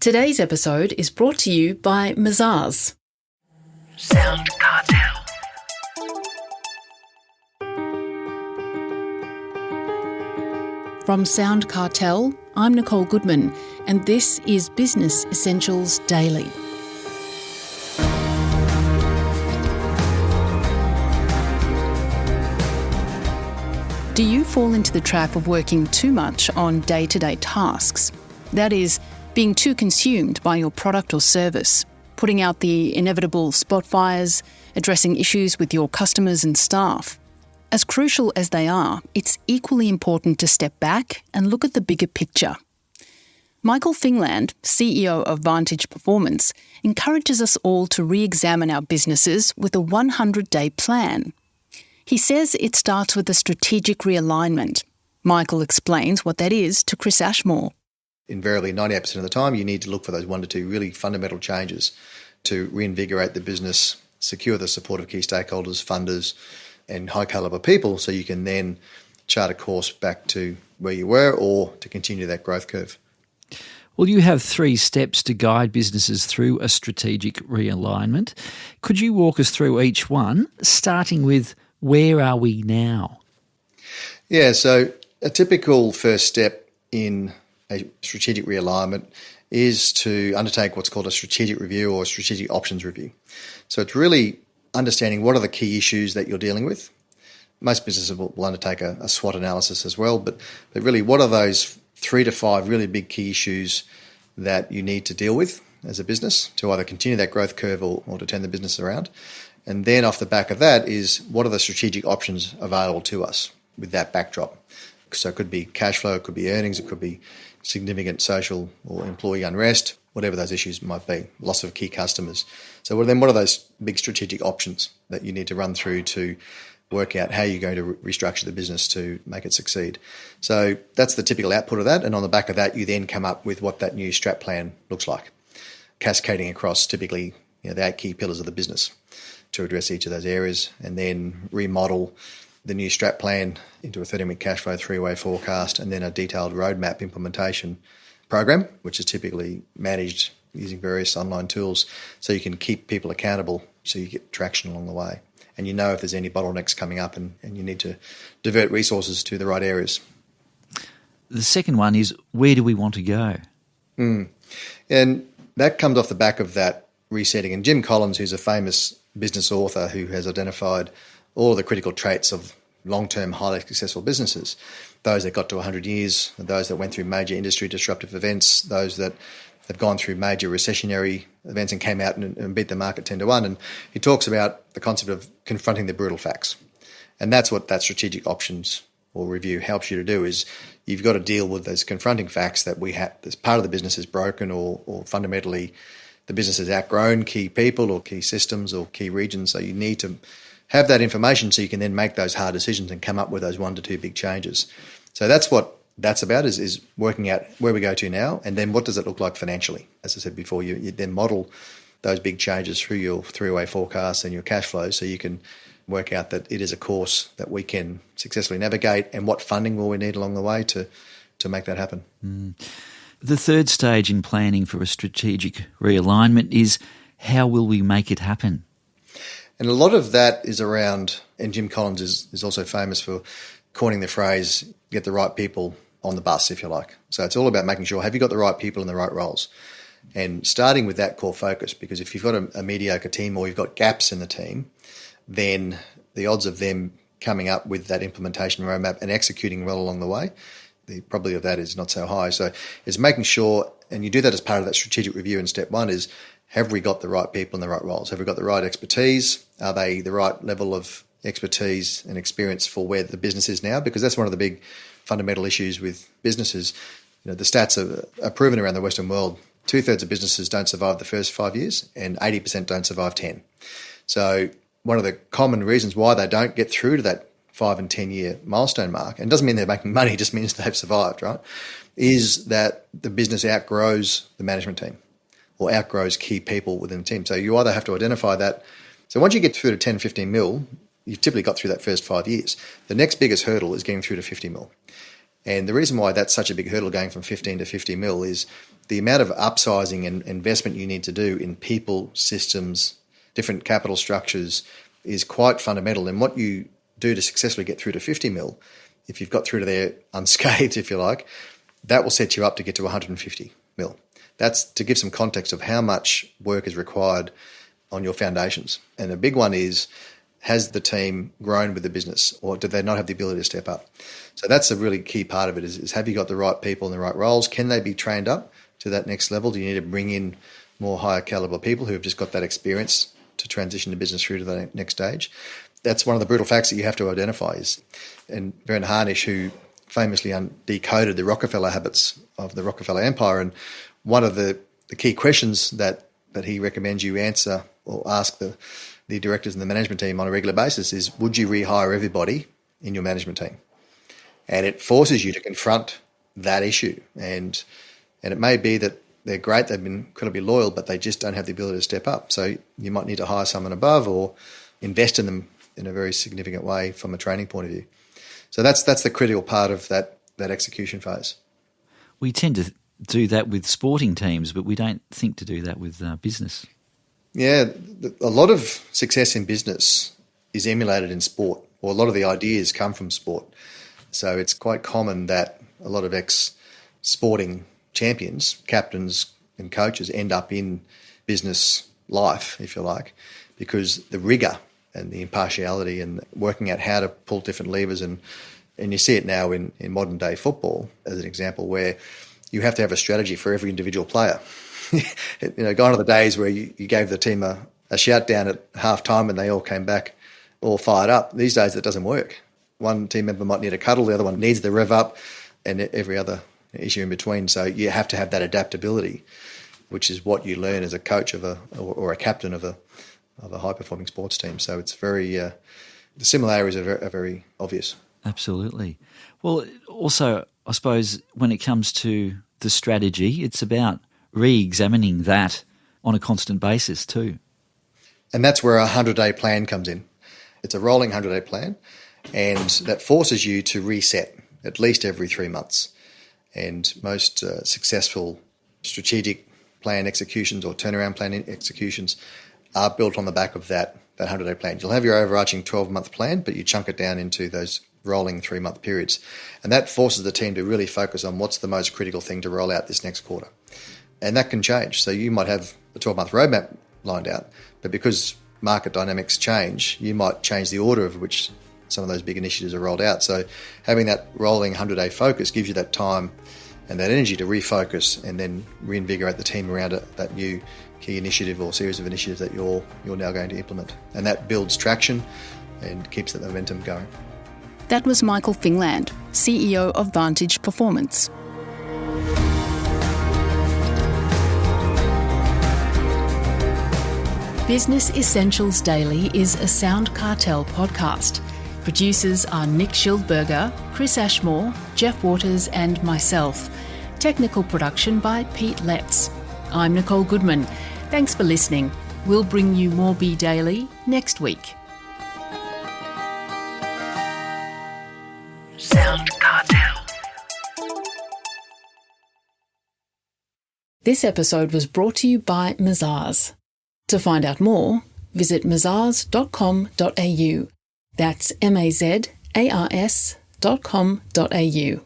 Today's episode is brought to you by Mazars. SoundCartel. From SoundCartel, I'm Nicole Goodman, and this is Business Essentials Daily. Do you fall into the trap of working too much on day-to-day tasks? That is, being too consumed by your product or service, putting out the inevitable spot fires, addressing issues with your customers and staff. As crucial as they are, it's equally important to step back and look at the bigger picture. Michael Fingland, CEO of Vantage Performance, encourages us all to re-examine our businesses with a 100-day plan. He says it starts with a strategic realignment. Michael explains what that is to Chris Ashmore. Invariably, 98% of the time, you need to look for those 1 to 2 really fundamental changes to reinvigorate the business, secure the support of key stakeholders, funders, and high-calibre people, so you can then chart a course back to where you were or to continue that growth curve. Well, you have 3 steps to guide businesses through a strategic realignment. Could you walk us through each one, starting with where are we now? Yeah, so a typical first step in a strategic realignment is to undertake what's called a strategic review or a strategic options review. So it's really understanding what are the key issues that you're dealing with. Most businesses will undertake a SWOT analysis as well, but really what are those 3 to 5 really big key issues that you need to deal with as a business to either continue that growth curve or to turn the business around. And then off the back of that is what are the strategic options available to us with that backdrop. So it could be cash flow, it could be earnings, it could be significant social or employee unrest, whatever those issues might be, loss of key customers. So then what are those big strategic options that you need to run through to work out how you're going to restructure the business to make it succeed? So that's the typical output of that. And on the back of that, you then come up with what that new strat plan looks like, cascading across typically the 8 key pillars of the business to address each of those areas, and then remodel the new strat plan into a 30-minute cash flow 3-way forecast, and then a detailed roadmap implementation program, which is typically managed using various online tools so you can keep people accountable so you get traction along the way. And you know if there's any bottlenecks coming up and you need to divert resources to the right areas. The second one is, where do we want to go? And that comes off the back of that resetting. And Jim Collins, who's a famous business author who has identified all of the critical traits of long-term, highly successful businesses, those that got to 100 years, those that went through major industry disruptive events, those that have gone through major recessionary events and came out and beat the market 10 to 1. And he talks about the concept of confronting the brutal facts. And that's what that strategic options or review helps you to do, is you've got to deal with those confronting facts that we have, this part of the business is broken or fundamentally the business has outgrown key people or key systems or key regions. So you need to have that information so you can then make those hard decisions and come up with those 1 to 2 big changes. So that's what that's about, is working out where we go to now, and then what does it look like financially. As I said before, you then model those big changes through your 3-way forecast and your cash flow so you can work out that it is a course that we can successfully navigate, and what funding will we need along the way to make that happen. The third stage in planning for a strategic realignment is, how will we make it happen? And a lot of that is around, and Jim Collins is also famous for coining the phrase, get the right people on the bus, if you like. So it's all about making sure, have you got the right people in the right roles? And starting with that core focus, because if you've got a mediocre team or you've got gaps in the team, then the odds of them coming up with that implementation roadmap and executing well along the way, the probability of that is not so high. So it's making sure, and you do that as part of that strategic review in step 1, is have we got the right people in the right roles? Have we got the right expertise? Are they the right level of expertise and experience for where the business is now? Because that's one of the big fundamental issues with businesses. The stats are proven around the Western world. 2/3 of businesses don't survive the first 5 years and 80% don't survive 10. So one of the common reasons why they don't get through to that 5 and 10 year milestone mark, and it doesn't mean they're making money, it just means they've survived, right, is that the business outgrows the management team or outgrows key people within the team. So you either have to identify that. So once you get through to 10, 15 mil, you've typically got through that first 5 years. The next biggest hurdle is getting through to 50 mil. And the reason why that's such a big hurdle going from 15 to 50 mil is the amount of upsizing and investment you need to do in people, systems, different capital structures is quite fundamental. And what you do to successfully get through to 50 mil, if you've got through to there unscathed, if you like, that will set you up to get to 150 mil. That's to give some context of how much work is required on your foundations. And a big one is, has the team grown with the business, or do they not have the ability to step up? So that's a really key part of it is have you got the right people in the right roles? Can they be trained up to that next level? Do you need to bring in more higher caliber people who have just got that experience to transition the business through to the next stage? That's one of the brutal facts that you have to identify is, and Vern Harnish, who famously decoded the Rockefeller habits of the Rockefeller Empire, and one of the key questions that he recommends you answer or ask the directors and the management team on a regular basis is, would you rehire everybody in your management team? And it forces you to confront that issue. And it may be that they're great, they've been incredibly loyal, but they just don't have the ability to step up. So you might need to hire someone above or invest in them in a very significant way from a training point of view. So that's the critical part of that execution phase. We tend to do that with sporting teams, but we don't think to do that with business. Yeah, a lot of success in business is emulated in sport, or a lot of the ideas come from sport. So it's quite common that a lot of ex-sporting champions, captains and coaches end up in business life, if you like, because the rigour and the impartiality and working out how to pull different levers, and you see it now in modern day football as an example, where you have to have a strategy for every individual player. Gone are the days where you gave the team a shout down at half time and they all came back all fired up. These days that doesn't work. One team member might need a cuddle, the other one needs the rev up, and every other issue in between. So you have to have that adaptability, which is what you learn as a coach or a captain of a high performing sports team. So it's very the similarities are very obvious. Absolutely. Well, also I suppose when it comes to the strategy, it's about re-examining that on a constant basis too. And that's where a 100-day plan comes in. It's a rolling 100-day plan, and that forces you to reset at least every 3 months. And most successful strategic plan executions or turnaround plan executions are built on the back of that 100-day plan. You'll have your overarching 12-month plan, but you chunk it down into those rolling 3-month periods. And that forces the team to really focus on what's the most critical thing to roll out this next quarter. And that can change. So you might have a 12-month roadmap lined out, but because market dynamics change, you might change the order of which some of those big initiatives are rolled out. So having that rolling 100-day focus gives you that time and that energy to refocus and then reinvigorate the team around that new key initiative or series of initiatives that you're now going to implement. And that builds traction and keeps that momentum going. That was Michael Fingland, CEO of Vantage Performance. Business Essentials Daily is a SoundCartel podcast. Producers are Nick Schildberger, Chris Ashmore, Jeff Waters and myself. Technical production by Pete Letts. I'm Nicole Goodman. Thanks for listening. We'll bring you more B Daily next week. SoundCartel. This episode was brought to you by Mazars. To find out more, visit mazars.com.au. That's mazars.com.au.